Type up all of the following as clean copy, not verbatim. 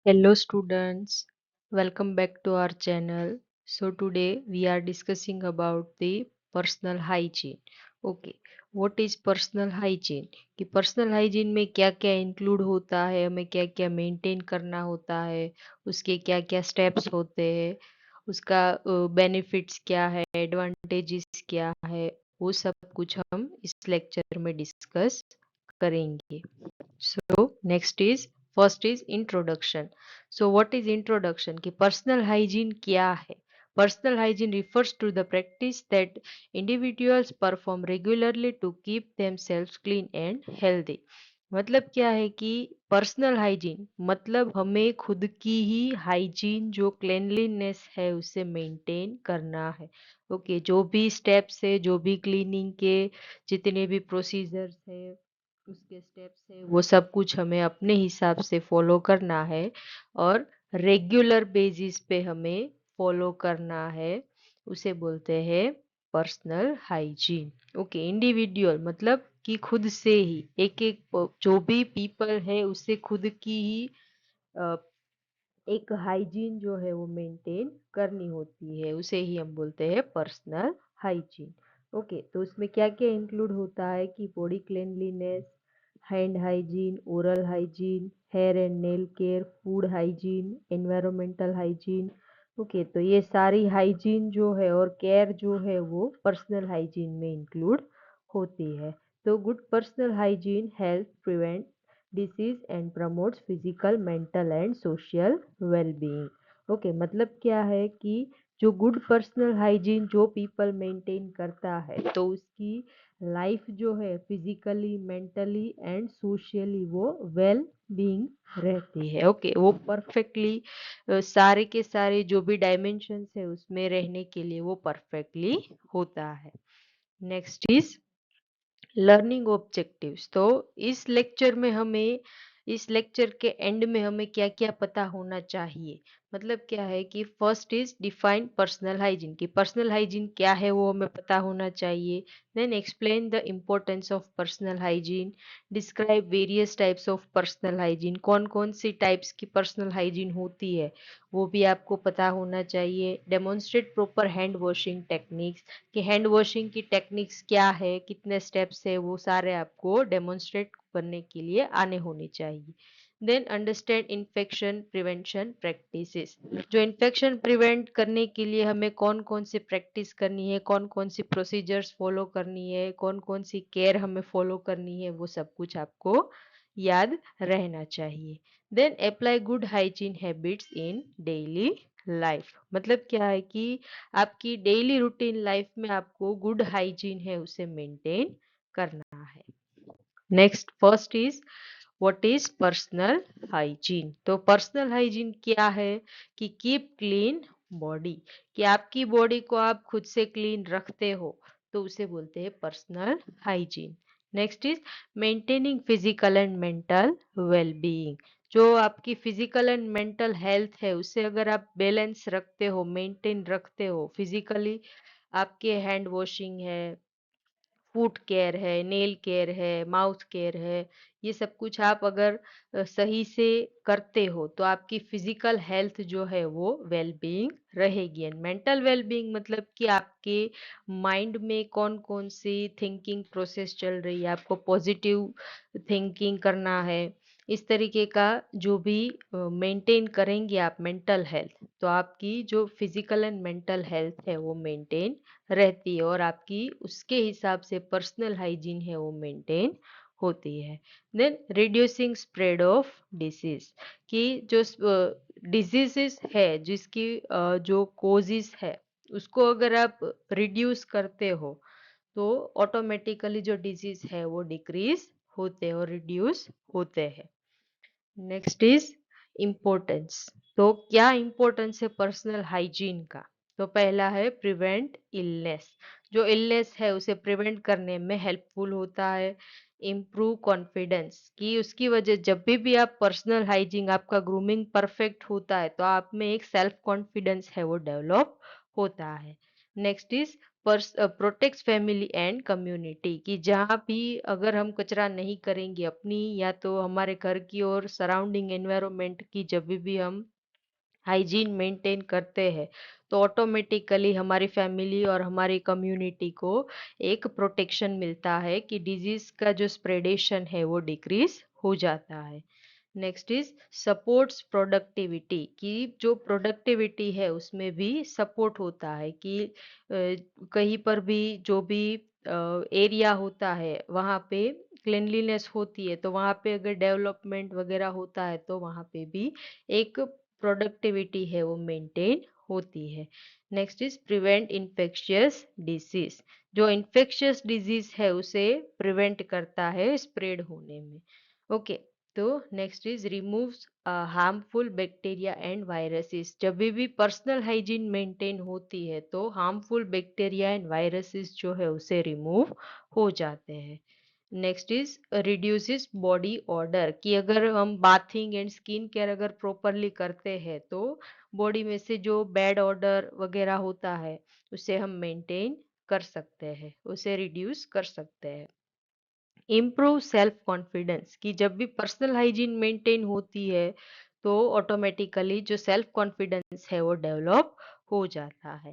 Hello students, welcome back to our channel. So today we are discussing about the personal hygiene. Okay, what is personal hygiene? कि personal hygiene में क्या क्या include होता है, हमें क्या क्या मेंटेन करना होता है, उसके क्या क्या स्टेप्स होते हैं, उसका बेनिफिट्स क्या है, एडवांटेजेस क्या है, वो सब कुछ हम इस लेक्चर में डिस्कस करेंगे. So next is first is introduction. So what is introduction? कि personal hygiene क्या है? Personal hygiene refers to the practice that individuals perform regularly to keep themselves clean and healthy. मतलब क्या है कि पर्सनल हाइजीन मतलब हमें खुद की ही हाइजीन जो क्लेanलीनेस है उसे मेंटेन करना है. ओके, जो भी स्टेप्स है, जो भी क्लीनिंग के जितने भी प्रोसीजर्स है, उसके स्टेप्स है, वो सब कुछ हमें अपने हिसाब से फॉलो करना है और रेगुलर बेसिस पे हमें फॉलो करना है. उसे बोलते हैं पर्सनल हाइजीन. ओके, इंडिविजुअल मतलब कि खुद से ही एक एक जो भी पीपल है उसे खुद की ही अ, एक हाइजीन जो है वो मेंटेन करनी होती है, उसे ही हम बोलते हैं पर्सनल हाइजीन. ओके, तो उसमें क्या क्या इंक्लूड होता है कि body cleanliness, hand hygiene, oral hygiene, hair and nail care, food hygiene, environmental hygiene. Okay, तो ये सारी हाइजीन जो है और केयर जो है वो पर्सनल हाइजीन में इंक्लूड होती है. तो good personal hygiene help prevent disease and promotes physical mental and social wellbeing. Okay, मतलब क्या है कि जो गुड पर्सनल हाइजीन जो पीपल मेंटेन करता है तो उसकी लाइफ जो है फिजिकली मेंटली एंड सोशली वो वेल बीइंग रहती है. ओके, वो परफेक्टली सारे के सारे जो भी डायमेंशंस है उसमें रहने के लिए वो परफेक्टली होता है. Next is learning objectives. तो इस लेक्चर के एंड में हमें क्या क्या पता होना चाहिए. मतलब क्या है कि first is define personal hygiene. की पर्सनल हाइजीन क्या है वो हमें पता होना चाहिए. Then explain the importance of personal hygiene. Describe various types of personal hygiene. कौन कौन सी टाइप्स की पर्सनल हाइजीन होती है वो भी आपको पता होना चाहिए. Demonstrate proper hand washing techniques. कि हैंड वॉशिंग की टेक्निक्स क्या है, कितने स्टेप्स है, वो सारे आपको डेमोन्स्ट्रेट करने के लिए आने होने चाहिए. Then understand infection prevention practices. जो इन्फेक्शन प्रिवेंट करने के लिए हमें कौन कौन सी प्रैक्टिस करनी है, कौन कौन सी प्रोसीजर्स फॉलो करनी है, कौन कौन सी केयर हमें फॉलो करनी है, वो सब कुछ आपको याद रहना चाहिए. Then apply good hygiene habits in daily life. मतलब क्या है कि आपकी डेली रूटीन लाइफ में आपको गुड हाइजीन है उसे मेंटेन करना है. Next first is what is personal hygiene. तो पर्सनल हाइजीन क्या है कि कीप क्लीन बॉडी. कि आपकी बॉडी को आप खुद से क्लीन रखते हो तो उसे बोलते हैं personal hygiene. Next is maintaining physical and mental wellbeing. जो आपकी फिजिकल एंड मेंटल हेल्थ है उसे अगर आप बैलेंस रखते हो, मेंटेन रखते हो फिजिकली, आपके हैंड वॉशिंग है, फूट केयर है, नेल केयर है, माउथ केयर है, ये सब कुछ आप अगर सही से करते हो तो आपकी फिजिकल हेल्थ जो है वो वेल बीइंग रहेगी. एंड मेंटल वेल बीइंग मतलब कि आपके माइंड में कौन कौन सी थिंकिंग प्रोसेस चल रही है, आपको पॉजिटिव थिंकिंग करना है, इस तरीके का जो भी मेंटेन करेंगे आप मेंटल हेल्थ, तो आपकी जो फिजिकल एंड मेंटल हेल्थ है वो मेंटेन रहती है और आपकी उसके हिसाब से पर्सनल हाइजीन है वो मेंटेन होती है. Then reducing spread of disease. कि जो डिजीजेस है जिसकी जो कोजिस है उसको अगर आप रिड्यूस करते हो तो ऑटोमेटिकली जो डिजीज है वो डिक्रीज होते हैं और रिड्यूस होते हैं. Next is importance. तो क्या इम्पोर्टेंस है पर्सनल हाइजीन का. तो पहला है प्रिवेंट इलनेस. जो इलनेस है उसे प्रिवेंट करने में हेल्पफुल होता है. Improve confidence. कि उसकी वजह जब भी आप पर्सनल हाइजीन आपका ग्रूमिंग परफेक्ट होता है तो आप में एक सेल्फ कॉन्फिडेंस है वो डेवलप होता है. Next is protects family and community, कि जहाँ भी अगर हम कचरा नहीं करेंगे अपनी या तो हमारे घर की और सराउंडिंग एनवायरनमेंट की, जब भी हम हाइजीन मेंटेन करते हैं तो ऑटोमेटिकली हमारी फैमिली और हमारी कम्युनिटी को एक प्रोटेक्शन मिलता है कि डिजीज का जो स्प्रेडेशन है वो डिक्रीज हो जाता है। नेक्स्ट इज सपोर्ट्स प्रोडक्टिविटी, कि जो प्रोडक्टिविटी है उसमें भी सपोर्ट होता है कि कहीं पर भी जो भी एरिया होता है वहाँ पे क्लिनलीनेस होती है, तो वहाँ पे अगर डेवलपमेंट वगैरह होता है तो वहाँ पे भी एक प्रोडक्टिविटी है वो मेंटेन होती है। Next is prevent infectious disease, जो इन्फेक्शियस डिजीज है उसे प्रिवेंट करता है स्प्रेड होने में। ओके, तो next is removes harmful bacteria and viruses, जब भी पर्सनल हाइजीन मेंटेन होती है तो हार्मफुल बैक्टीरिया एंड वायरसेस जो है उसे रिमूव हो जाते हैं। Next is reduces body order, कि अगर हम बाथिंग एंड स्किन केयर अगर प्रॉपरली करते हैं तो बॉडी में से जो बैड ऑर्डर वगैरह होता है उसे हम मेंटेन कर सकते हैं, उसे रिड्यूस कर सकते हैं। इम्प्रूव सेल्फ कॉन्फिडेंस, कि जब भी पर्सनल हाइजीन मेंटेन होती है तो ऑटोमेटिकली जो सेल्फ कॉन्फिडेंस है वो डेवलप हो जाता है।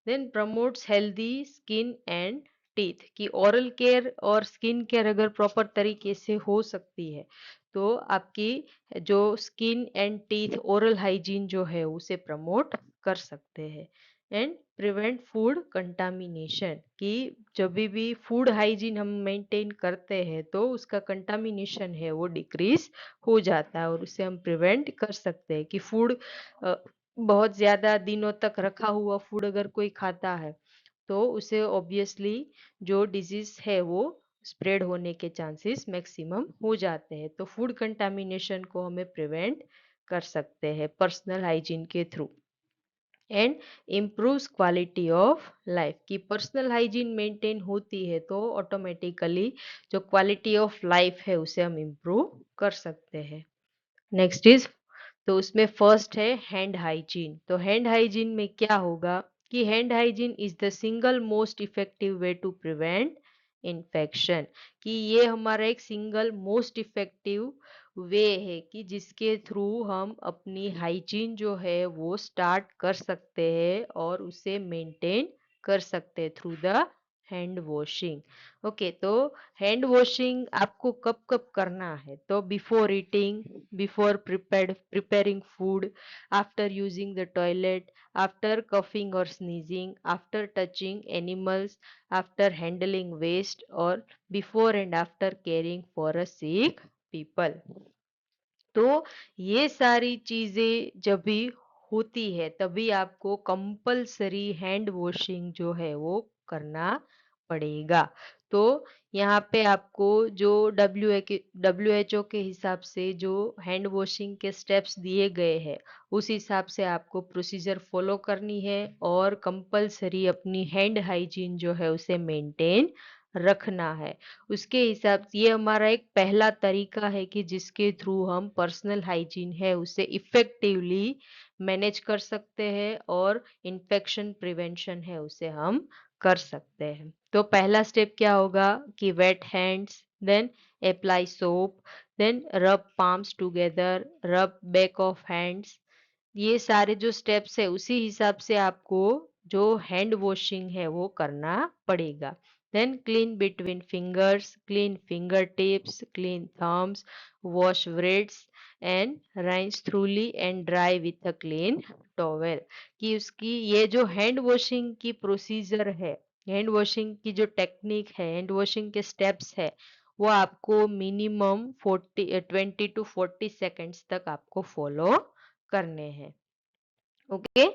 Then promotes healthy skin and teeth, कि ओरल केयर और स्किन केयर अगर प्रॉपर तरीके से हो सकती है तो आपकी जो skin and teeth oral hygiene जो है उसे प्रमोट कर सकते हैं। एंड प्रिवेंट फूड कंटामिनेशन, कि जब भी फूड हाइजीन हम मेंटेन करते हैं तो उसका कंटामिनेशन है वो डिक्रीज हो जाता है और उसे हम प्रिवेंट कर सकते हैं। कि फूड बहुत ज्यादा दिनों तक रखा हुआ फूड अगर कोई खाता है तो उसे ऑब्वियसली जो डिजीज है वो स्प्रेड होने के चांसेस मैक्सिमम हो जाते हैं, तो फूड कंटामिनेशन को हमें प्रिवेंट कर सकते हैं पर्सनल हाइजीन के through. And improves quality of life, की पर्सनल हाइजीन मेंटेन होती है तो ऑटोमेटिकली जो क्वालिटी ऑफ लाइफ है उसे हम इम्प्रूव कर सकते हैं। नेक्स्ट इज, तो उसमें फर्स्ट है हैंड हाइजीन, तो हैंड हाइजीन में क्या होगा कि hand hygiene is the single most effective way to prevent infection, कि ये हमारा एक सिंगल मोस्ट इफेक्टिव वे है कि जिसके थ्रू हम अपनी हाइजीन जो है वो स्टार्ट कर सकते हैं और उसे मेंटेन कर सकते हैं through the hand washing. Okay, तो हैंड वॉशिंग आपको कब कब करना है, तो before eating, before preparing food, after using the toilet, after coughing or sneezing, after touching animals, after handling waste, or before and after caring for a sick people। तो ये सारी चीजें जब भी होती है तभी आपको कंपल्सरी हैंड वॉशिंग जो है वो करना पड़ेगा। तो यहाँ पे आपको जो WHO के हिसाब से जो हैंड वॉशिंग के स्टेप्स दिए गए हैं उस हिसाब से आपको प्रोसीजर फॉलो करनी है और कंपल्सरी अपनी हैंड हाइजीन जो है उसे मेंटेन रखना है। उसके हिसाब से ये हमारा एक पहला तरीका है कि जिसके थ्रू हम पर्सनल हाइजीन है उसे इफेक्टिवली मैनेज कर सकते हैं और इन्फेक्शन प्रिवेंशन है उसे हम कर सकते हैं। तो पहला स्टेप क्या होगा कि wet hands, then apply soap, then rub palms together, rub back of hands. ये सारे जो स्टेप्स है उसी हिसाब से आपको जो हैंड वॉशिंग है वो करना पड़ेगा। Then clean between fingers, clean finger tips, clean thumbs, wash wrists and rinse thoroughly and dry with a clean towel. कि उसकी ये जो हैंड वॉशिंग की प्रोसीजर है, हैंड वॉशिंग की जो टेक्निक है, हैंड वॉशिंग के स्टेप्स है वो आपको मिनिमम 20 to 40 सेकेंड्स तक आपको फॉलो करने हैं। ओके,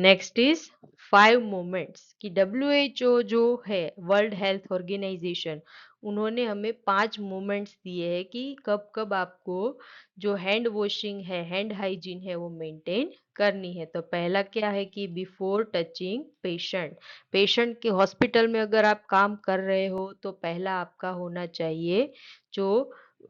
नेक्स्ट इज 5 मोमेंट्स, कि WHO जो है वर्ल्ड हेल्थ ऑर्गेनाइजेशन उन्होंने हमें 5 मोमेंट्स दिए हैं कि कब कब आपको जो हैंड वॉशिंग है, हैंड हाइजीन है वो मेंटेन करनी है। तो पहला क्या है कि बिफोर टचिंग पेशेंट, पेशेंट के हॉस्पिटल में अगर आप काम कर रहे हो तो पहला आपका होना चाहिए जो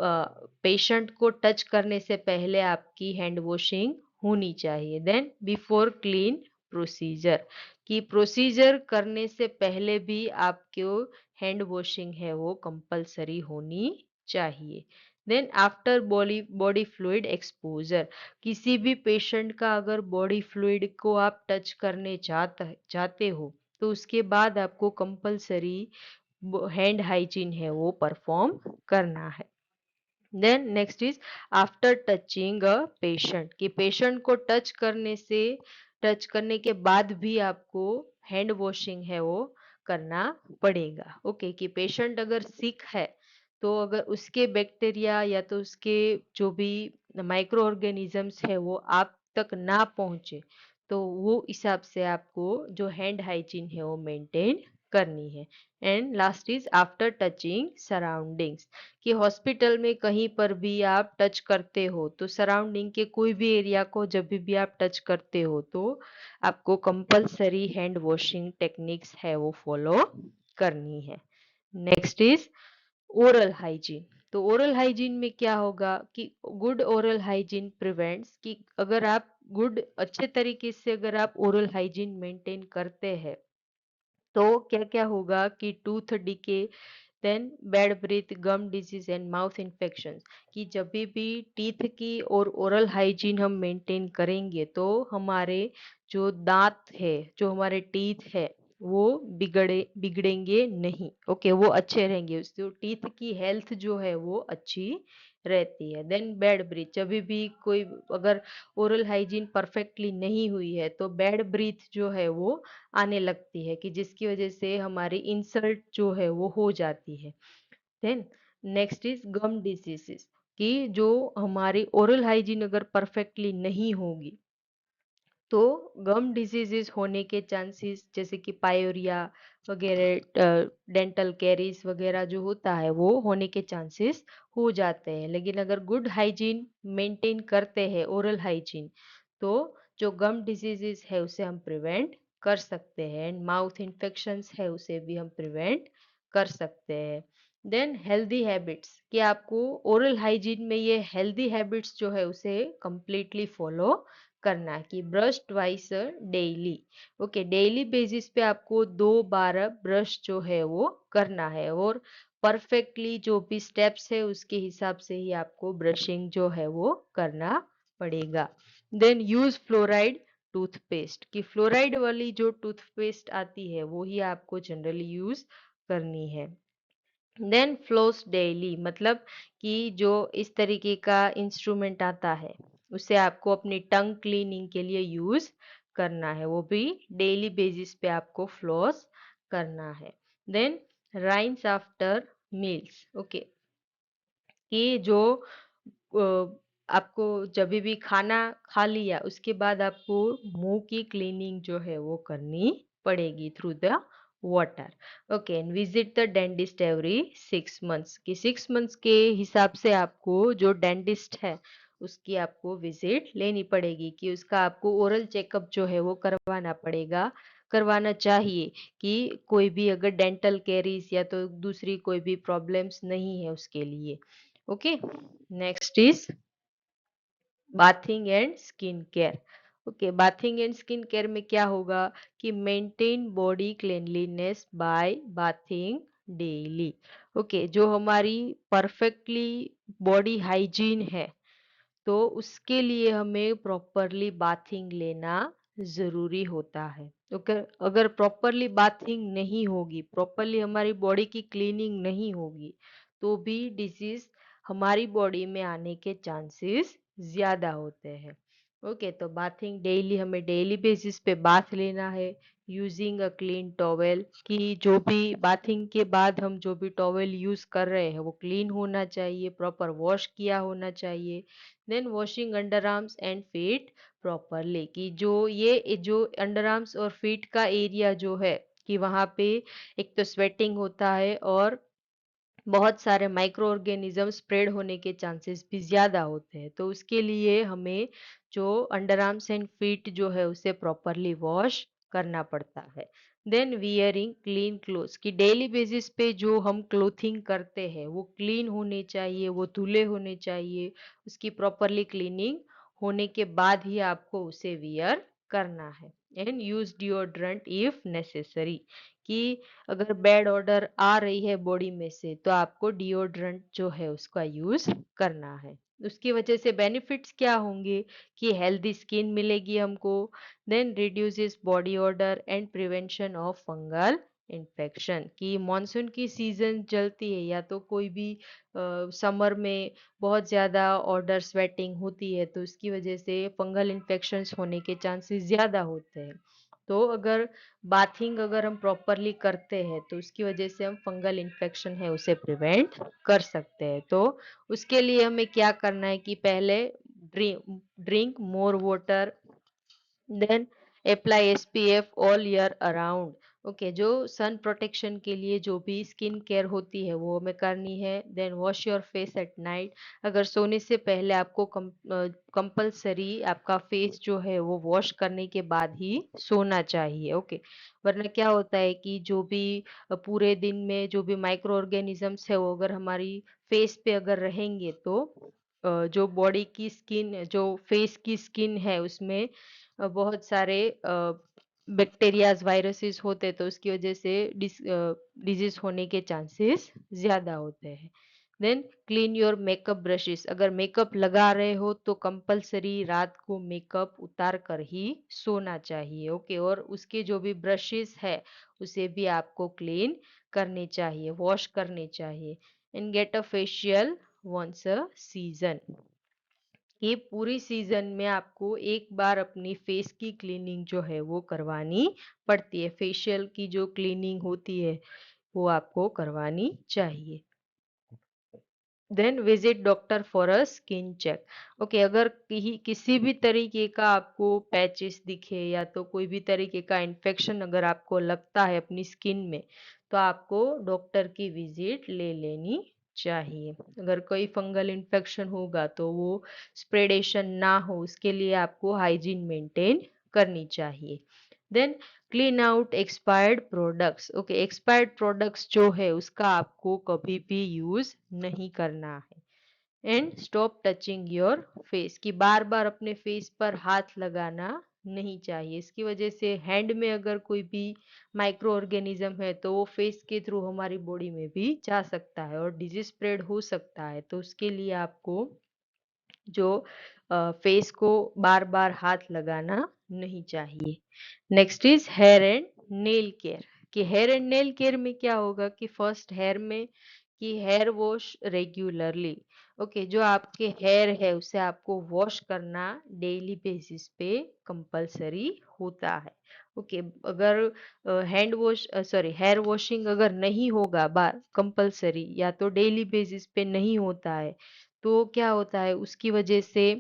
पेशेंट को टच करने से पहले आपकी हैंड वॉशिंग होनी चाहिए। देन बिफोर क्लीन प्रोसीजर, कि प्रोसीजर करने से पहले भी आपको हैंड वॉशिंग है वो कंपल्सरी होनी चाहिए। Then after body body fluid exposure, किसी भी पेशेंट का अगर बॉडी फ्लूइड को आप टच करने चाहते हो तो उसके बाद आपको कंपल्सरी हैंड हाइजीन है वो परफॉर्म करना है। Then next is after touching a patient, कि पेशेंट को टच करने के बाद भी आपको हैंड वॉशिंग है वो करना पड़ेगा। ओके, कि पेशेंट अगर सिक है तो अगर उसके बैक्टीरिया या तो उसके जो भी माइक्रो ऑर्गेनिजम्स है वो आप तक ना पहुंचे तो वो हिसाब से आपको जो हैंड हाइजीन है वो मेंटेन करनी है। And last is after touching surroundings, कि हॉस्पिटल में कहीं पर भी आप टच करते हो तो सराउंडिंग के कोई भी एरिया को जब भी आप टच करते हो तो आपको कंपल्सरी हैंड वॉशिंग टेक्निक्स है वो फॉलो करनी है। Next is oral hygiene. तो ओरल हाइजीन में क्या होगा कि गुड ओरल हाइजीन प्रिवेंट्स, कि अगर आप गुड अच्छे तरीके से अगर आप ओरल हाइजीन मेंटेन करते हैं तो क्या क्या होगा कि tooth decay, then bad breath, gum disease and mouth infection, कि जब भी टीथ की और ओरल हाइजीन हम मेंटेन करेंगे तो हमारे जो दांत है, जो हमारे टीथ है वो बिगड़ेंगे नहीं। ओके, वो अच्छे रहेंगे, उससे टीथ की हेल्थ जो है वो अच्छी रहती है। देन बैड ब्रीथ, जब भी कोई अगर ओरल हाइजीन परफेक्टली नहीं हुई है तो बैड ब्रीथ जो है वो आने लगती है, कि जिसकी वजह से हमारी इंसल्ट जो है वो हो जाती है। Then next is gum diseases, कि जो हमारी ओरल हाइजीन अगर परफेक्टली नहीं होगी तो गम डिजीजेस होने के चांसेस जैसे कि पायोरिया वगैरह, डेंटल कैरीज वगैरह जो होता है वो होने के चांसेस हो जाते हैं। लेकिन अगर गुड हाइजीन मेंटेन करते हैं ओरल हाइजीन तो जो गम डिजीजेस है उसे हम प्रिवेंट कर सकते हैं, एंड माउथ इन्फेक्शंस है उसे भी हम प्रिवेंट कर सकते हैं। देन हेल्दी हैबिट्स, कि आपको ओरल हाइजीन में ये हेल्दी हैबिट्स जो है उसे कंप्लीटली फॉलो करना है, कि brush twice daily. Okay, daily basis पे आपको 2 बार ब्रश जो है वो करना है, और परफेक्टली जो भी स्टेप्स है उसके हिसाब से ही आपको ब्रशिंग जो है वो करना पड़ेगा। देन यूज फ्लोराइड टूथपेस्ट, कि फ्लोराइड वाली जो टूथपेस्ट आती है वो ही आपको जनरली यूज करनी है। देन फ्लोस डेली, मतलब कि जो इस तरीके का इंस्ट्रूमेंट आता है उसे आपको अपनी टंग क्लीनिंग के लिए यूज करना है, वो भी डेली बेसिस पे आपको फ्लॉस करना है। देन राइंस आफ्टर मील्स, ओके, कि जो आपको जब भी खाना खा लिया उसके बाद आपको मुंह की क्लीनिंग जो है वो करनी पड़ेगी through the water. Okay, and visit the dentist every 6 months, कि 6 मंथ्स के हिसाब से आपको जो डेंटिस्ट है उसकी आपको विजिट लेनी पड़ेगी, कि उसका आपको ओरल चेकअप जो है वो करवाना पड़ेगा, करवाना चाहिए, कि कोई भी अगर डेंटल कैरीज या तो दूसरी कोई भी प्रॉब्लम्स नहीं है उसके लिए। Okay, next is bathing and skin care. Okay, bathing and skin care में क्या होगा कि maintain body cleanliness by bathing daily. Okay, जो हमारी परफेक्टली बॉडी हाइजीन है तो उसके लिए हमें प्रॉपरली बाथिंग लेना जरूरी होता है। अगर अगर प्रॉपरली बाथिंग नहीं होगी, प्रॉपरली हमारी बॉडी की क्लीनिंग नहीं होगी तो भी डिजीज हमारी बॉडी में आने के चांसेस ज्यादा होते हैं। ओके, तो बाथिंग डेली, हमें डेली बेसिस पे बाथ लेना है यूजिंग अ क्लीन टॉवेल, कि जो भी बाथिंग के बाद हम जो भी टॉवेल यूज कर रहे हैं वो क्लीन होना चाहिए, प्रॉपर वॉश किया होना चाहिए। Then washing under arms and feet properly, कि जो अंडर आर्म्स और फीट का एरिया जो है कि वहां पे एक तो स्वेटिंग होता है और बहुत सारे माइक्रो ऑर्गेनिज्म स्प्रेड होने के चांसेस भी ज्यादा होते हैं, तो उसके लिए हमें जो अंडर आर्म्स एंड फीट जो है उसे प्रॉपरली वॉश करना पड़ता है। देन वियरिंग क्लीन क्लोथ्स, कि डेली बेसिस पे जो हम क्लोथिंग करते हैं वो क्लीन होने चाहिए, वो धुले होने चाहिए, उसकी प्रॉपरली क्लीनिंग होने के बाद ही आपको उसे वियर करना है। And use deodorant if necessary, कि अगर बैड ऑर्डर आ रही है बॉडी में से तो आपको डिओड्रेंट जो है उसका यूज करना है। उसकी वजह से बेनिफिट्स क्या होंगे कि हेल्दी स्किन मिलेगी हमको, then reduces body odour and prevention of fungal infection, कि मॉनसून की सीजन चलती है या तो कोई भी समर में बहुत ज़्यादा ऑर्डर स्वेटिंग होती है तो उसकी वजह से फंगल इन्फेक्शंस होने के चांसेस ज़्यादा होते हैं। तो अगर बाथिंग अगर हम प्रॉपरली करते हैं तो उसकी वजह से हम फंगल इन्फेक्शन है उसे प्रिवेंट कर सकते हैं। तो उसके लिए हमें क्या करना है कि पहले drink more water, then apply SPF all year around. Okay, जो सन प्रोटेक्शन के लिए जो भी स्किन केयर होती है वो हमें करनी है। Then wash your face at night, अगर सोने से पहले आपको कंपलसरी आपका फेस जो है वो वॉश करने के बाद ही सोना चाहिए। ओके, वरना क्या होता है कि जो भी पूरे दिन में जो भी माइक्रो ऑर्गेनिजम्स है वो अगर हमारी फेस पे अगर रहेंगे तो जो बॉडी की स्किन जो फेस की स्किन है उसमें बहुत सारे बैक्टीरियाज वायरसेस होते हैं तो उसकी वजह से डिजीज होने के चांसेस ज्यादा होते हैं। Then clean your makeup brushes, अगर मेकअप लगा रहे हो तो कंपलसरी रात को मेकअप उतार कर ही सोना चाहिए। ओके, और उसके जो भी ब्रशेस है उसे भी आपको क्लीन करने चाहिए, वॉश करने चाहिए। And get a facial once a season, ये पूरी सीजन में आपको एक बार अपनी फेस की क्लीनिंग जो है वो करवानी पड़ती है। फेशियल की जो क्लीनिंग होती है वो आपको करवानी चाहिए। Then visit doctor for a skin check. Okay, अगर किसी भी तरीके का आपको पैचेस दिखे या तो कोई भी तरीके का इन्फेक्शन अगर आपको लगता है अपनी स्किन में तो आपको डॉक्टर की विजिट ले लेनी चाहिए। अगर कोई फंगल इन्फेक्शन होगा तो वो स्प्रेडेशन ना हो उसके लिए आपको हाइजीन मेंटेन करनी चाहिए। Then clean out expired products. Okay, expired products जो है उसका आपको कभी भी यूज नहीं करना है। And stop touching your face, कि बार बार अपने फेस पर हाथ लगाना नहीं चाहिए। इसकी वजह से हैंड में अगर कोई भी माइक्रो ऑर्गेनिज्म है तो वो फेस के थ्रू हमारी बॉडी में भी जा सकता है और डिजीज स्प्रेड हो सकता है। तो उसके लिए आपको जो फेस को बार बार हाथ लगाना नहीं चाहिए। Next is here and nail care, कि हेयर एंड नेल केयर में क्या होगा कि फर्स्ट हेयर में कि हेयर वॉश रेगुलरली। ओके, जो आपके हेयर है उसे आपको वॉश करना डेली बेसिस पे कंपलसरी होता है। ओके, अगर hand wash sorry hair washing अगर नहीं होगा बार कंपलसरी या तो डेली बेसिस पे नहीं होता है तो क्या होता है उसकी वजह से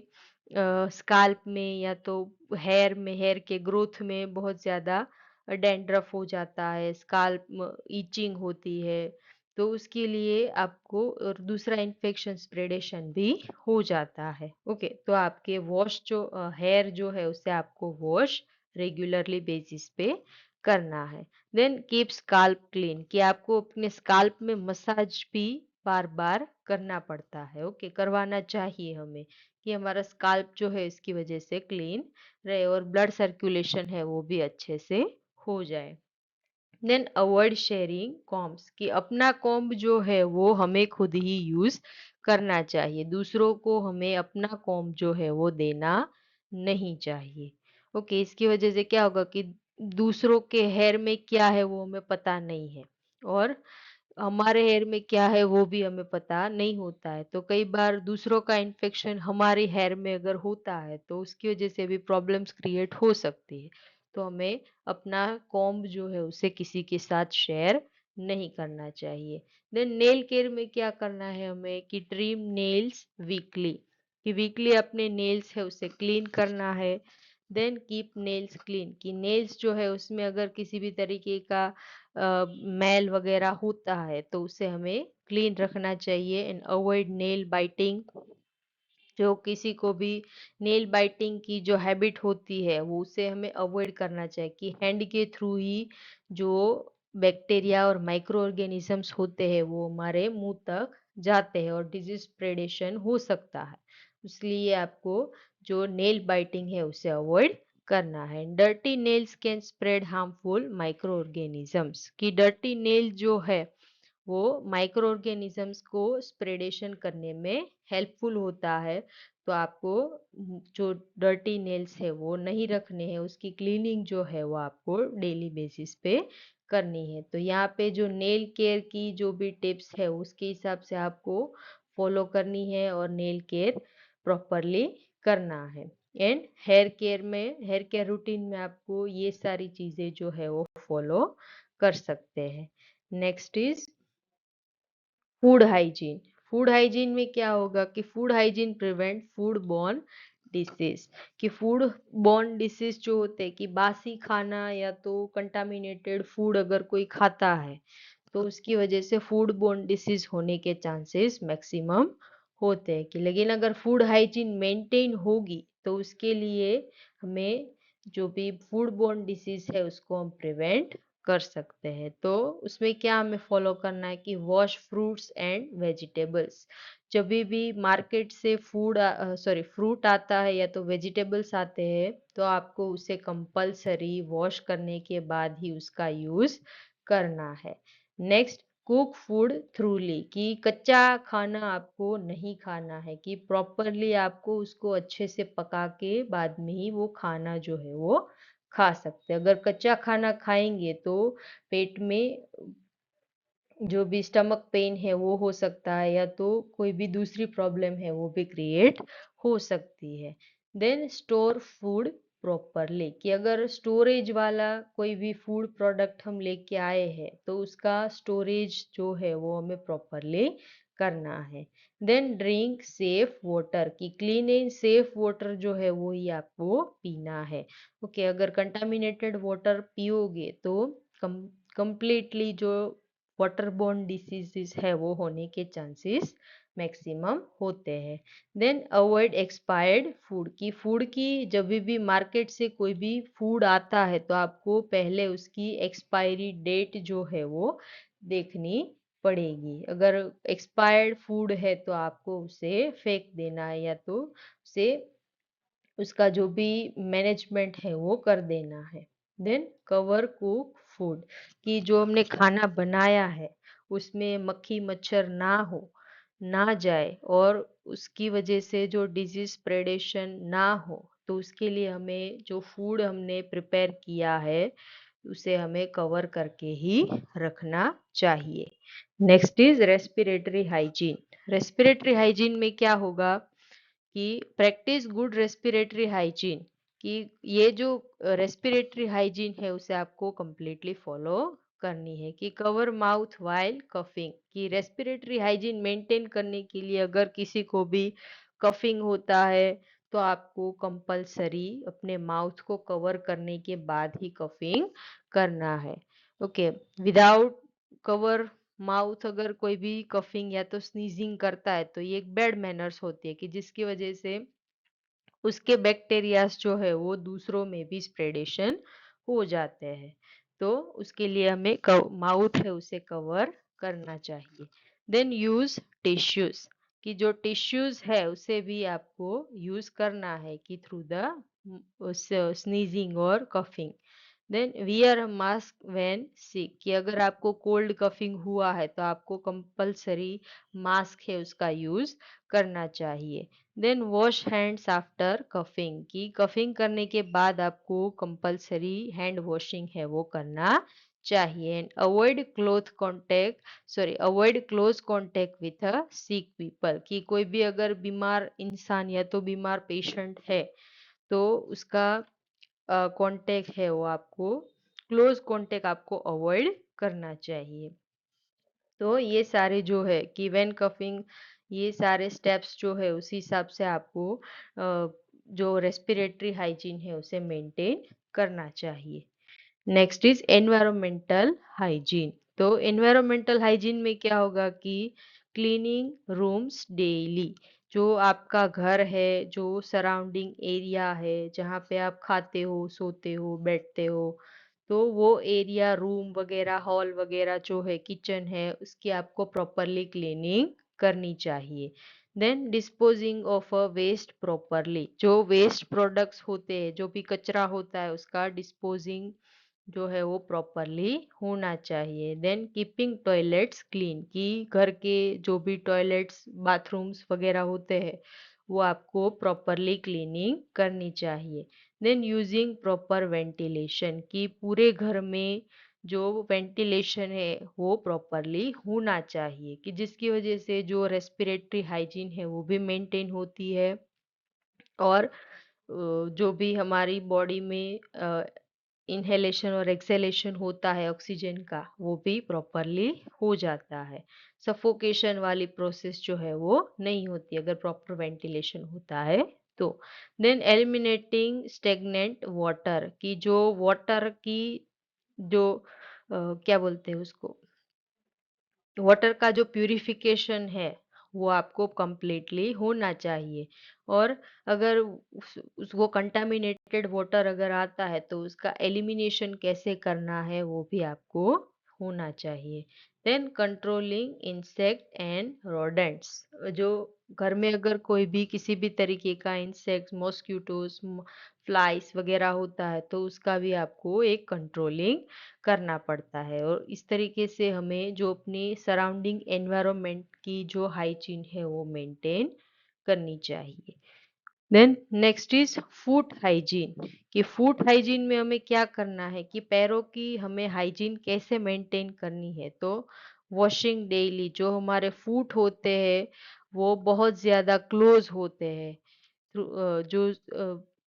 स्काल्प में या तो हेयर में हेयर के ग्रोथ में बहुत ज़्यादा डैंड्रफ हो जाता है, स्काल्प ईचिंग होती है। तो उसके लिए आपको और दूसरा इन्फेक्शन स्प्रेडेशन भी हो जाता है। ओके, तो आपके वॉश जो हेयर जो है उसे आपको वॉश रेगुलरली बेसिस पे करना है। देन कीप स्काल्प क्लीन, कि आपको अपने स्काल्प में मसाज भी बार बार करना पड़ता है। ओके, करवाना चाहिए हमें कि हमारा स्काल्प जो है इसकी वजह से क्लीन रहे और ब्लड सर्कुलेशन है वो भी अच्छे से हो जाए। देन अवॉइड शेयरिंग कॉम्ब्स, कि अपना कॉम्ब जो है वो हमें खुद ही यूज करना चाहिए, दूसरों को हमें अपना कॉम्ब जो है वो देना नहीं चाहिए। ओके, इसकी वजह से क्या होगा कि दूसरों के हेयर में क्या है वो हमें पता नहीं है और हमारे हेयर में क्या है वो भी हमें पता नहीं होता है। तो कई बार दूसरों का इन्फेक्शन हमारे हेयर में अगर होता है तो उसकी वजह से भी प्रॉब्लम्स क्रिएट हो सकती है। तो हमें अपना कॉम्ब जो है उसे किसी के साथ शेयर नहीं करना चाहिए। देन नेल केयर में क्या करना है हमें कि ट्रिम नेल्स वीकली, कि वीकली अपने नेल्स है उसे क्लीन करना है। देन कीप नेल्स क्लीन, कि नेल्स जो है उसमें अगर किसी भी तरीके का मैल वगैरह होता है तो उसे हमें क्लीन रखना चाहिए। एंड अवॉइड नेल बाइटिंग, जो किसी को भी नेल बाइटिंग की जो हैबिट होती है वो उसे हमें अवॉइड करना चाहिए, कि हैंड के थ्रू ही जो बैक्टीरिया और माइक्रो ऑर्गेनिजम्स होते हैं वो हमारे मुंह तक जाते हैं और डिजीज स्प्रेडेशन हो सकता है। इसलिए आपको जो नेल बाइटिंग है उसे अवॉइड करना है। Dirty nails can spread harmful micro organisms, कि डर्टी नेल जो है वो माइक्रो ऑर्गेनिजम्स को स्प्रेडेशन करने में हेल्पफुल होता है। तो आपको जो डर्टी नेल्स है वो नहीं रखने हैं, उसकी क्लीनिंग जो है वो आपको डेली बेसिस पे करनी है। तो यहाँ पे जो नेल केयर की जो भी टिप्स है उसके हिसाब से आपको फॉलो करनी है और नेल केयर प्रॉपरली करना है। एंड हेयर केयर रूटीन में आपको ये सारी चीजें जो है वो फॉलो कर सकते हैं। Next is food hygiene. Food hygiene में क्या होगा कि food hygiene prevent food borne disease, कि फूड बॉर्न डिसीज जो होते हैं कि बासी खाना या तो कंटामिनेटेड फूड अगर कोई खाता है तो उसकी वजह से फूड बोर्न डिसीज होने के चांसेस मैक्सिमम होते हैं। कि लेकिन अगर फूड हाइजीन मेंटेन होगी तो उसके लिए हमें जो भी फूड बोर्न डिसीज है उसको हम प्रिवेंट कर सकते हैं। तो उसमें क्या हमें फॉलो करना है कि वॉश फ्रूट्स एंड वेजिटेबल्स। जब भी मार्केट से फ्रूट आता है या तो वेजिटेबल्स आते हैं तो आपको उसे कंपलसरी वॉश करने के बाद ही उसका यूज करना है। नेक्स्ट, कुक फूड थ्रूली, कि कच्चा खाना आपको नहीं खाना है, कि प्रॉपरली आपको उसको अच्छे से पका के बाद में ही वो खाना जो है वो खा सकते हैं। अगर कच्चा खाना खाएंगे तो पेट में जो भी स्टमक पेन है वो हो सकता है या तो कोई भी दूसरी प्रॉब्लम है वो भी क्रिएट हो सकती है। देन स्टोर फूड प्रॉपरली, कि अगर स्टोरेज वाला कोई भी फूड प्रोडक्ट हम लेके आए हैं तो उसका स्टोरेज जो है वो हमें प्रॉपरली करना है। देन ड्रिंक सेफ वाटर, की क्लीन एंड सेफ वाटर जो है वो ही आपको पीना है। ओके, अगर कंटामिनेटेड वाटर पियोगे तो कंप्लीटली जो वाटर बोर्न डिसीजेस है वो होने के चांसेस मैक्सिमम होते हैं। देन अवॉइड एक्सपायर्ड फूड, की फूड की जब भी मार्केट से कोई भी फूड आता है तो आपको पहले उसकी एक्सपायरी डेट जो है वो देखनी पड़ेगी। अगर एक्सपायर्ड फूड है तो आपको उसे फेंक देना है या तो उसे उसका जो भी मैनेजमेंट है वो कर देना है। देन कवर कुक फूड, कि जो हमने खाना बनाया है उसमें मक्खी मच्छर ना हो, ना जाए और उसकी वजह से जो डिजीज स्प्रेडेशन ना हो, तो उसके लिए हमें जो फूड हमने प्रिपेयर किया है उसे हमें कवर करके ही रखना चाहिए। Next is respiratory hygiene. Respiratory hygiene में क्या होगा कि प्रैक्टिस गुड रेस्पिरेटरी हाइजीन, कि ये जो रेस्पिरेटरी हाइजीन है उसे आपको कंप्लीटली फॉलो करनी है। कि कवर माउथ वाइल कफिंग, कि रेस्पिरेटरी हाइजीन मेंटेन करने के लिए अगर किसी को भी कफिंग होता है तो आपको कंपलसरी अपने माउथ को कवर करने के बाद ही कफिंग करना है। ओके, विदाउट कवर माउथ अगर कोई भी कफिंग या तो स्नीजिंग करता है तो ये एक बैड मैनर्स होती है, कि जिसकी वजह से उसके बैक्टीरियाज जो है वो दूसरों में भी स्प्रेडेशन हो जाते हैं। तो उसके लिए हमें माउथ है उसे कवर करना चाहिए। देन यूज टिश्यूज, कि जो टिश्यूज है उसे भी आपको यूज करना है कि थ्रू द स्नीजिंग और coughing. Then wear a mask when sick, कि अगर आपको कोल्ड कफिंग हुआ है तो आपको कंपलसरी मास्क है उसका यूज करना चाहिए। Then wash hands after coughing, की कफिंग करने के बाद आपको कंपलसरी हैंड वॉशिंग है वो करना चाहिए। And avoid close contact with a sick people, कि कोई भी अगर बीमार इंसान या तो बीमार पेशेंट है तो उसका कांटेक्ट है वो आपको क्लोज कांटेक्ट आपको अवॉइड करना चाहिए। तो ये सारे जो है कि व्हेन कफिंग, ये सारे स्टेप्स जो है उसी हिसाब से आपको जो रेस्पिरेटरी हाइजीन है उसे मेंटेन करना चाहिए। Next is environmental hygiene. तो एनवायरमेंटल हाइजीन में क्या होगा कि क्लीनिंग रूम्स डेली, जो आपका घर है, जो सराउंडिंग एरिया है जहाँ पे आप खाते हो, सोते हो, बैठते हो, तो वो एरिया, रूम वगैरह, हॉल वगैरह जो है, किचन है, उसकी आपको प्रॉपरली क्लीनिंग करनी चाहिए। Then disposing of a waste properly, जो वेस्ट प्रोडक्ट्स होते हैं, जो भी कचरा होता है उसका डिस्पोजिंग जो है वो प्रॉपरली होना चाहिए। देन कीपिंग टॉयलेट्स क्लीन, कि घर के जो भी टॉयलेट्स बाथरूम्स वगैरह होते हैं वो आपको प्रॉपरली क्लीनिंग करनी चाहिए। देन यूजिंग प्रॉपर वेंटिलेशन, कि पूरे घर में जो वेंटिलेशन है वो प्रॉपरली होना चाहिए, कि जिसकी वजह से जो रेस्पिरेटरी हाइजीन है वो भी मेंटेन होती है, और जो भी हमारी बॉडी में इनहेलेशन और एक्सहेलेशन होता है ऑक्सीजन का वो भी प्रॉपरली हो जाता है। सफोकेशन वाली प्रोसेस जो है वो नहीं होती अगर प्रॉपर वेंटिलेशन होता है तो। देन एलिमिनेटिंग स्टेगनेंट वाटर, की जो वाटर की जो क्या बोलते हैं उसको, वाटर का जो प्यूरिफिकेशन है वो आपको कंप्लीटली होना चाहिए। और अगर वो कंटामिनेटेड वाटर अगर आता है तो उसका एलिमिनेशन कैसे करना है वो भी आपको होना चाहिए। Then controlling insect and rodents, जो घर में अगर कोई भी किसी भी तरीके का इंसेक्ट, मॉस्किटोस, फ्लाइज वगैरह होता है तो उसका भी आपको एक कंट्रोलिंग करना पड़ता है। और इस तरीके से हमें जो अपनी सराउंडिंग एनवायरनमेंट की जो हाइजीन है वो मेंटेन करनी चाहिए। Then next is food hygiene, कि फूड हाइजीन में हमें क्या करना है, कि पैरों की हमें हाइजीन कैसे मेंटेन करनी है। तो वॉशिंग डेली, जो हमारे फूट होते हैं वो बहुत ज्यादा क्लोज होते हैं, जो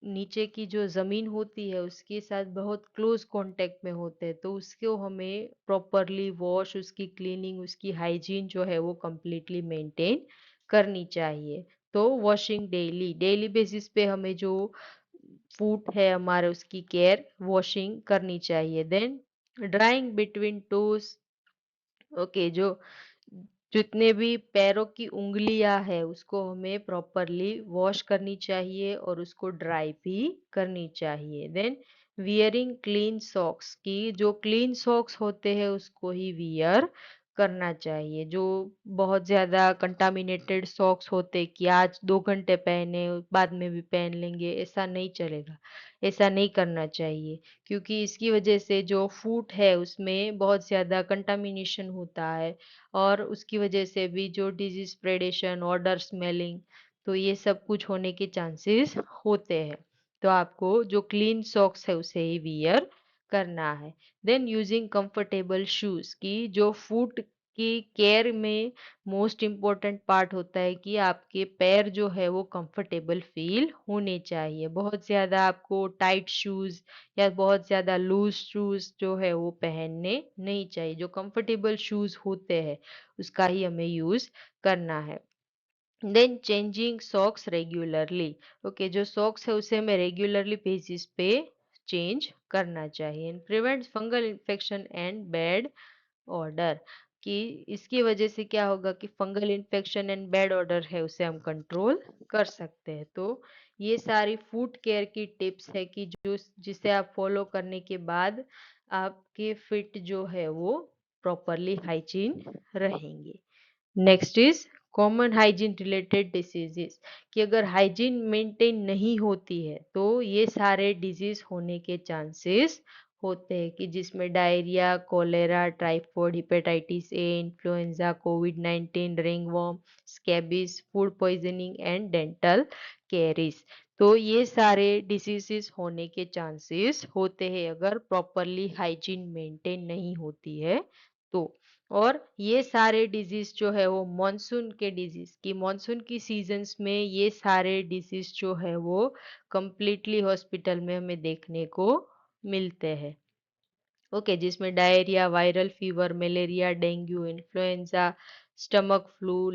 नीचे की जो जमीन होती है उसके साथ बहुत क्लोज कांटेक्ट में होते हैं, तो उसको हमें प्रॉपरली वॉश, उसकी क्लीनिंग, उसकी हाइजीन जो है वो कंप्लीटली मेंटेन करनी चाहिए। तो वॉशिंग डेली, डेली बेसिस पे हमें जो फूड है हमारे उसकी केयर वॉशिंग करनी चाहिए। Then drying between toes, okay, जो जितने भी पैरों की उंगलियां है उसको हमें प्रॉपरली वॉश करनी चाहिए और उसको ड्राई भी करनी चाहिए। देन वियरिंग क्लीन सॉक्स, की जो क्लीन सॉक्स होते हैं उसको ही वियर करना चाहिए। जो बहुत ज्यादा कंटामिनेटेड सॉक्स होते कि आज 2 घंटे पहने बाद में भी पहन लेंगे, ऐसा नहीं चलेगा, ऐसा नहीं करना चाहिए, क्योंकि इसकी वजह से जो फूड है उसमें बहुत ज़्यादा कंटामिनेशन होता है, और उसकी वजह से भी जो डिजीज स्प्रेडेशन, ऑडर स्मेलिंग, तो ये सब कुछ होने के चांसेस होते हैं। तो आपको जो क्लीन सॉक्स है उसे ही वियर करना है। देन यूजिंग कंफर्टेबल शूज, की जो फूट की केयर में मोस्ट इम्पोर्टेंट पार्ट होता है कि आपके पैर जो है वो कंफर्टेबल फील होने चाहिए। बहुत ज़्यादा आपको टाइट शूज या बहुत ज़्यादा लूज शूज जो है वो पहनने नहीं चाहिए। जो कंफर्टेबल शूज होते हैं उसका ही हमें यूज करना है। Then changing socks regularly, okay, जो सॉक्स है उसे हमें रेगुलरली बेसिस पे चेंज करना चाहिए। Prevent fungal infection and bad odour, कि इसकी वजह से क्या होगा कि fungal infection and bad odour है उसे हम कंट्रोल कर सकते हैं। तो ये सारी फूड केयर की टिप्स है कि जो जिसे आप फॉलो करने के बाद आपके फिट जो है वो प्रॉपरली हाइजीन रहेंगे। Next is common hygiene related diseases, कि अगर हाइजीन मेंटेन नहीं होती है तो ये सारे डिजीज होने के चांसेस होते हैं, कि जिसमें diarrhoea, cholera, typhoid, hepatitis A, influenza, कोविड-19, ringworm, scabies, food poisoning and dental caries. तो ये सारे डिसीजेस होने के चांसेस होते हैं अगर प्रॉपरली हाइजीन मेंटेन नहीं होती है तो। और ये सारे डिजीज जो है वो मॉनसून के डिजीज, की मॉनसून की सीजन्स में ये सारे डिजीज जो है वो कंप्लीटली हॉस्पिटल में हमें देखने को मिलते हैं। ओके, जिसमें diarrhoea, viral fever, malaria, dengue, influenza, stomach flu,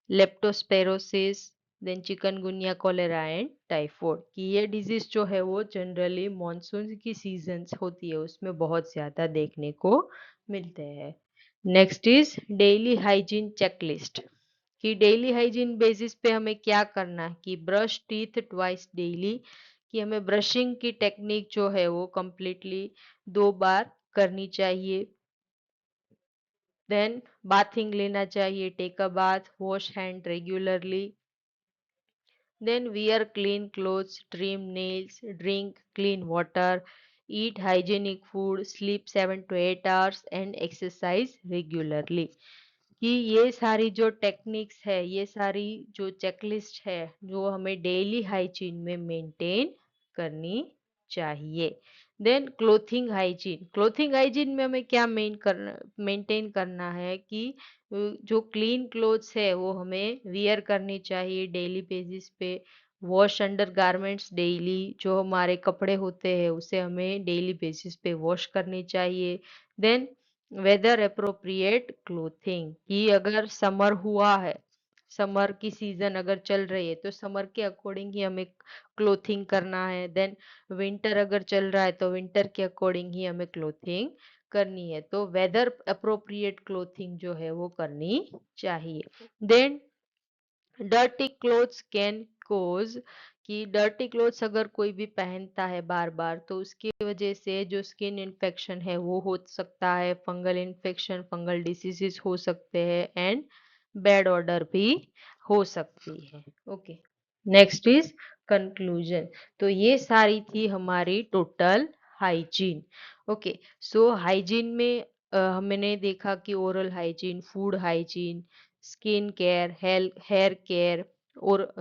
leptospirosis, then chikungunya, cholera and typhoid, की ये डिजीज जो है वो जनरली मॉनसून की सीजन्स होती है उसमें बहुत ज्यादा देखने को मिलते हैं। Next is daily hygiene checklist, कि डेली हाइजीन बेसिस पे हमें क्या करना है, कि ब्रश टीथ ट्वाइस डेली, कि हमें ब्रशिंग की टेक्निक जो है वो कंप्लीटली 2 बार करनी चाहिए। देन बाथिंग लेना चाहिए, take a bath, wash hand regularly, then wear clean clothes, trim nails, drink clean water, eat hygienic food, sleep 7 to 8 hours and exercise regularly. कि ये सारी जो टेक्निक्स है, ये सारी जो चेकलिस्ट है, जो हमें डेली हाइजीन में मेंटेन करनी चाहिए। देन क्लोथिंग हाइजीन में हमें क्या मेंटेन करना है कि जो क्लीन क्लोथ्स है वो हमें वियर करनी चाहिए डेली बेसिस पे। वॉश अंडर गारमेंट्स डेली, जो हमारे कपड़े होते हैं उसे हमें डेली बेसिस पे वॉश करनी चाहिए। देन वेदर अप्रोप्रिएट क्लोथिंग, कि अगर समर हुआ है, समर की सीजन अगर चल रही है तो समर के अकॉर्डिंग ही हमें क्लोथिंग करना है। देन विंटर अगर चल रहा है तो विंटर के अकॉर्डिंग ही हमें क्लोथिंग करनी है, तो वेदर अप्रोप्रिएट क्लोथिंग जो है वो करनी चाहिए। Then dirty clothes can cause, कि डर्टी क्लोथ्स अगर कोई भी पहनता है बार बार तो उसकी वजह से जो स्किन इन्फेक्शन है वो हो सकता है, फंगल इन्फेक्शन, फंगल डिसीजेस हो सकते हैं एंड बैड ऑर्डर भी हो सकती है। Okay, next is conclusion. तो ये सारी थी हमारी total hygiene. Okay, so hygiene में हमने देखा कि oral hygiene, food hygiene, skin care, hair care और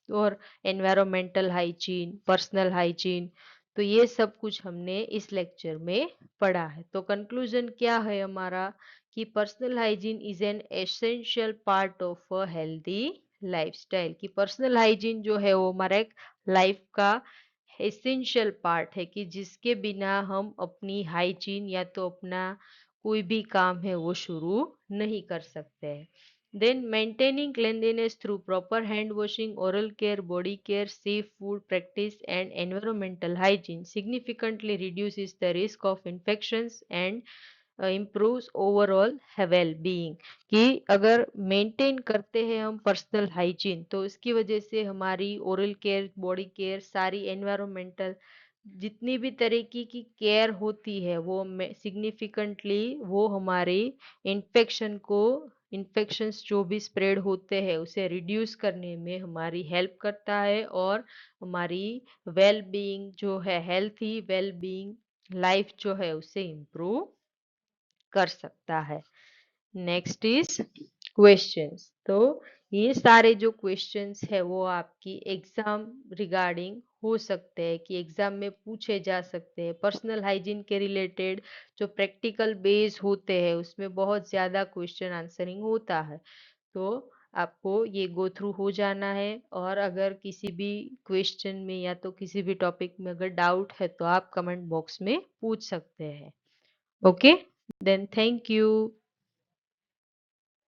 और एनवायरमेंटल हाइजीन, पर्सनल हाइजीन, तो ये सब कुछ हमने इस लेक्चर में पढ़ा है। तो कंक्लूजन क्या है हमारा कि personal hygiene is an essential part of a healthy lifestyle, कि पर्सनल हाइजीन जो है वो हमारा एक लाइफ का एसेंशियल पार्ट है, कि जिसके बिना हम अपनी हाइजीन या तो अपना कोई भी काम है वो शुरू नहीं कर सकते हैं। Then maintaining cleanliness through proper hand washing, oral care, body care, safe food practice and environmental hygiene significantly reduces the risk of infections and improves overall well being, कि अगर मेंटेन करते हैं हम पर्सनल हाइजीन तो इसकी वजह से हमारी ओरल केयर, बॉडी केयर, सारी एनवायरमेंटल जितनी भी तरीके की केयर होती है वो सिग्निफिकेंटली वो हमारे इन्फेक्शन को, इन्फेक्शंस जो भी स्प्रेड होते हैं उसे रिड्यूस करने में हमारी हेल्प करता है और हमारी वेल बीइंग जो है, हेल्थी वेल बीइंग लाइफ जो है उसे इम्प्रूव कर सकता है। Next is questions. तो ये सारे जो क्वेश्चंस है वो आपकी एग्जाम रिगार्डिंग हो सकते हैं, कि एग्जाम में पूछे जा सकते हैं। पर्सनल हाइजीन के रिलेटेड जो प्रैक्टिकल बेस होते हैं उसमें बहुत ज्यादा क्वेश्चन आंसरिंग होता है, तो आपको ये गो थ्रू हो जाना है। और अगर किसी भी क्वेश्चन में या तो किसी भी टॉपिक में अगर डाउट है तो आप कमेंट बॉक्स में पूछ सकते हैं। Okay, then thank you.